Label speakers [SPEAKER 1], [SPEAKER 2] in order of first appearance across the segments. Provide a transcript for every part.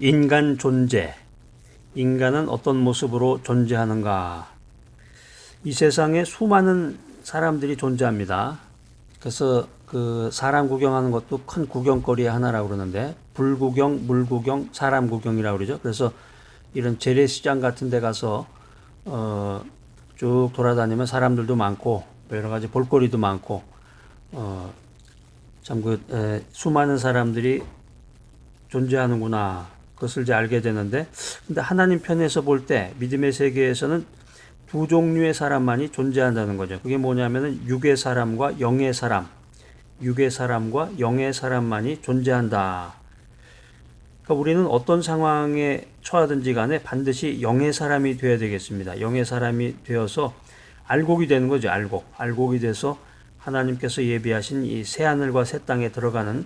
[SPEAKER 1] 인간 존재. 인간은 어떤 모습으로 존재하는가? 이 세상에 수많은 사람들이 존재합니다. 그래서 그 사람 구경하는 것도 큰 구경거리의 하나라고 그러는데, 불구경, 물구경, 사람 구경이라고 그러죠. 그래서 이런 재래시장 같은 데 가서 쭉 돌아다니면 사람들도 많고 여러 가지 볼거리도 많고 참 수많은 사람들이 존재하는구나, 그것을 이제 알게 되는데, 근데 하나님 편에서 볼 때 믿음의 세계에서는 두 종류의 사람만이 존재한다는 거죠. 그게 뭐냐면은 육의 사람과 영의 사람, 육의 사람과 영의 사람만이 존재한다. 그러니까 우리는 어떤 상황에 처하든지 간에 반드시 영의 사람이 되어야 되겠습니다. 영의 사람이 되어서 알곡이 되는 거죠. 알곡이 돼서 하나님께서 예비하신 이 새하늘과 새 땅에 들어가는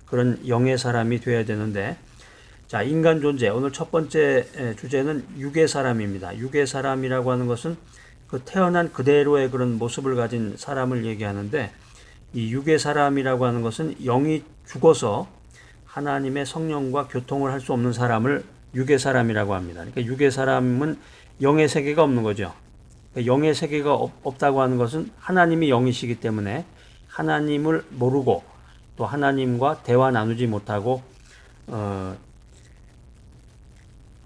[SPEAKER 1] 그런 영의 사람이 되어야 되는데, 자, 인간 존재. 오늘 첫 번째 주제는 육의 사람입니다. 육의 사람이라고 하는 것은 그 태어난 그대로의 그런 모습을 가진 사람을 얘기하는데, 이 육의 사람이라고 하는 것은 영이 죽어서 하나님의 성령과 교통을 할 수 없는 사람을 육의 사람이라고 합니다. 그러니까 육의 사람은 영의 세계가 없는 거죠. 그러니까 영의 세계가 없다고 하는 것은 하나님이 영이시기 때문에 하나님을 모르고 또 하나님과 대화 나누지 못하고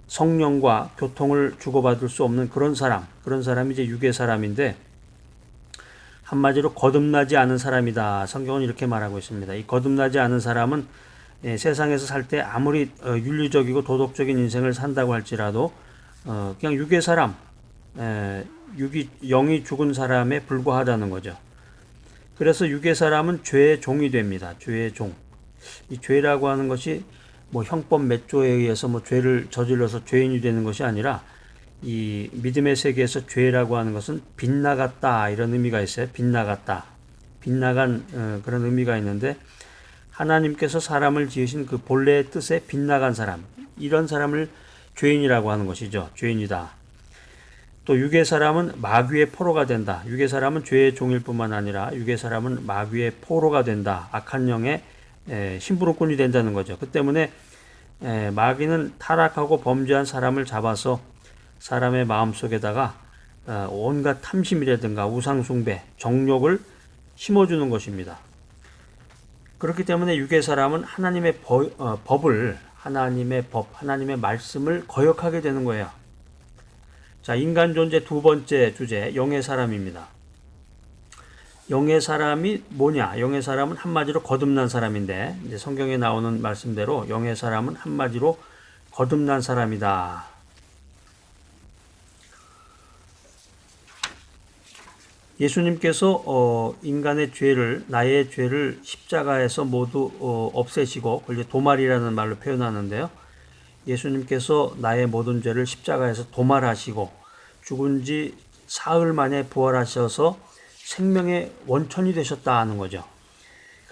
[SPEAKER 1] 성령과 교통을 주고받을 수 없는 그런 사람이 이제 육의 사람인데, 한마디로 거듭나지 않은 사람이다. 성경은 이렇게 말하고 있습니다. 이 거듭나지 않은 사람은 세상에서 살 때 아무리 윤리적이고 도덕적인 인생을 산다고 할지라도 그냥 육의 사람, 영이 죽은 사람에 불과하다는 거죠. 그래서 육의 사람은 죄의 종이 됩니다. 죄의 종. 이 죄라고 하는 것이 뭐 형법 몇 조에 의해서 뭐 죄를 저질러서 죄인이 되는 것이 아니라, 이 믿음의 세계에서 죄라고 하는 것은 빗나갔다, 이런 의미가 있어요. 빗나간 그런 의미가 있는데, 하나님께서 사람을 지으신 그 본래의 뜻에 빗나간 사람, 이런 사람을 죄인이라고 하는 것이죠. 죄인이다. 또 육의 사람은 마귀의 포로가 된다. 육의 사람은 죄의 종일 뿐만 아니라 육의 사람은 마귀의 포로가 된다. 악한 영의 심부름꾼이 된다는 거죠. 그 때문에 마귀는 타락하고 범죄한 사람을 잡아서 사람의 마음속에다가 온갖 탐심이라든가 우상숭배, 정욕을 심어주는 것입니다. 그렇기 때문에 육의 사람은 하나님의 하나님의 말씀을 거역하게 되는 거예요. 자, 인간 존재 두 번째 주제, 영의 사람입니다. 영의 사람이 뭐냐? 영의 사람은 한마디로 거듭난 사람인데, 이제 성경에 나오는 말씀대로 영의 사람은 한마디로 거듭난 사람이다. 예수님께서 인간의 죄를, 나의 죄를 십자가에서 모두 없애시고, 그걸 이제 도말이라는 말로 표현하는데요. 예수님께서 나의 모든 죄를 십자가에서 도말하시고 죽은 지 사흘 만에 부활하셔서 생명의 원천이 되셨다 하는 거죠.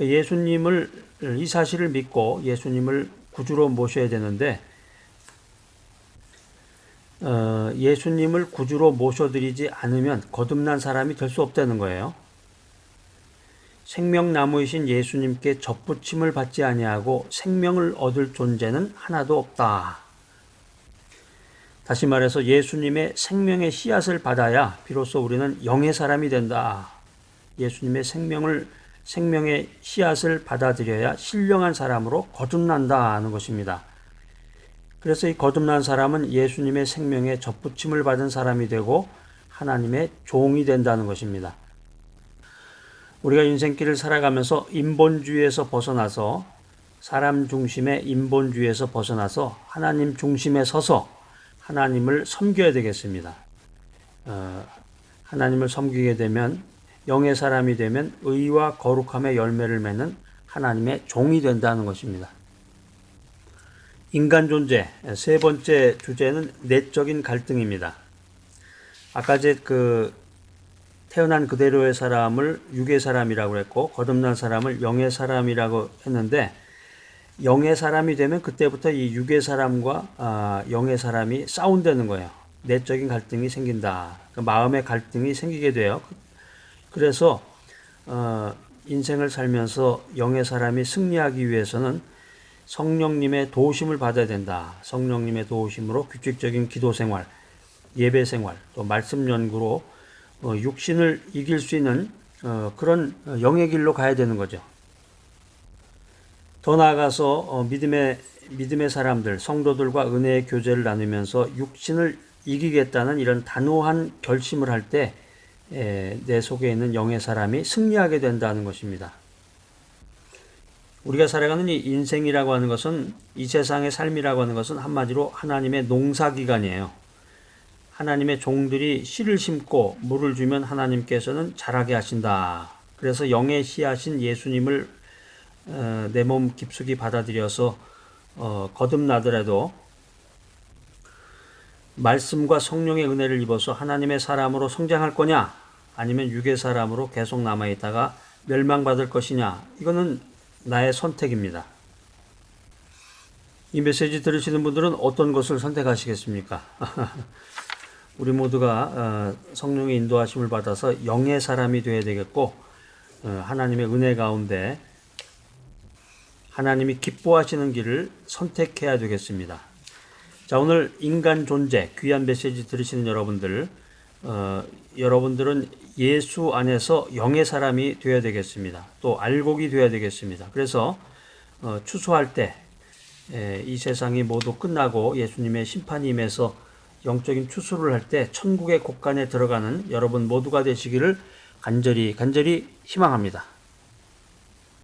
[SPEAKER 1] 예수님을, 이 사실을 믿고 예수님을 구주로 모셔야 되는데, 예수님을 구주로 모셔드리지 않으면 거듭난 사람이 될 수 없다는 거예요. 생명나무이신 예수님께 접붙임을 받지 아니하고 생명을 얻을 존재는 하나도 없다. 다시 말해서 예수님의 생명의 씨앗을 받아야 비로소 우리는 영의 사람이 된다. 예수님의 생명의 씨앗을 받아들여야 신령한 사람으로 거듭난다 하는 것입니다. 그래서 이 거듭난 사람은 예수님의 생명에 접붙임을 받은 사람이 되고 하나님의 종이 된다는 것입니다. 우리가 인생길을 살아가면서 인본주의에서 벗어나서, 사람 중심의 인본주의에서 벗어나서 하나님 중심에 서서 하나님을 섬겨야 되겠습니다. 하나님을 섬기게 되면, 영의 사람이 되면 의와 거룩함의 열매를 맺는 하나님의 종이 된다는 것입니다. 인간 존재, 세 번째 주제는 내적인 갈등입니다. 아까 태어난 그대로의 사람을 육의 사람이라고 했고, 거듭난 사람을 영의 사람이라고 했는데, 영의 사람이 되면 그때부터 이 육의 사람과 영의 사람이 싸운다는 거예요. 내적인 갈등이 생긴다. 마음의 갈등이 생기게 돼요. 그래서 인생을 살면서 영의 사람이 승리하기 위해서는 성령님의 도우심을 받아야 된다. 성령님의 도우심으로 규칙적인 기도 생활, 예배 생활, 또 말씀 연구로 육신을 이길 수 있는 그런 영의 길로 가야 되는 거죠. 더 나아가서 믿음의 사람들, 성도들과 은혜의 교제를 나누면서 육신을 이기겠다는 이런 단호한 결심을 할 때 내 속에 있는 영의 사람이 승리하게 된다는 것입니다. 우리가 살아가는 이 인생이라고 하는 것은, 이 세상의 삶이라고 하는 것은 한마디로 하나님의 농사기간이에요. 하나님의 종들이 씨를 심고 물을 주면 하나님께서는 자라게 하신다. 그래서 영의 씨하신 예수님을 내 몸 깊숙이 받아들여서 거듭나더라도 말씀과 성령의 은혜를 입어서 하나님의 사람으로 성장할 거냐, 아니면 육의 사람으로 계속 남아있다가 멸망받을 것이냐, 이거는 나의 선택입니다. 이 메시지 들으시는 분들은 어떤 것을 선택하시겠습니까? 우리 모두가 성령의 인도하심을 받아서 영의 사람이 되어야 되겠고, 하나님의 은혜 가운데 하나님이 기뻐하시는 길을 선택해야 되겠습니다. 자, 오늘 인간 존재, 귀한 메시지 들으시는 여러분들, 여러분들은 예수 안에서 영의 사람이 되어야 되겠습니다. 또 알곡이 되어야 되겠습니다. 그래서 추수할 때 이 세상이 모두 끝나고 예수님의 심판이 임해서 영적인 추수를 할 때 천국의 곳간에 들어가는 여러분 모두가 되시기를 간절히 희망합니다.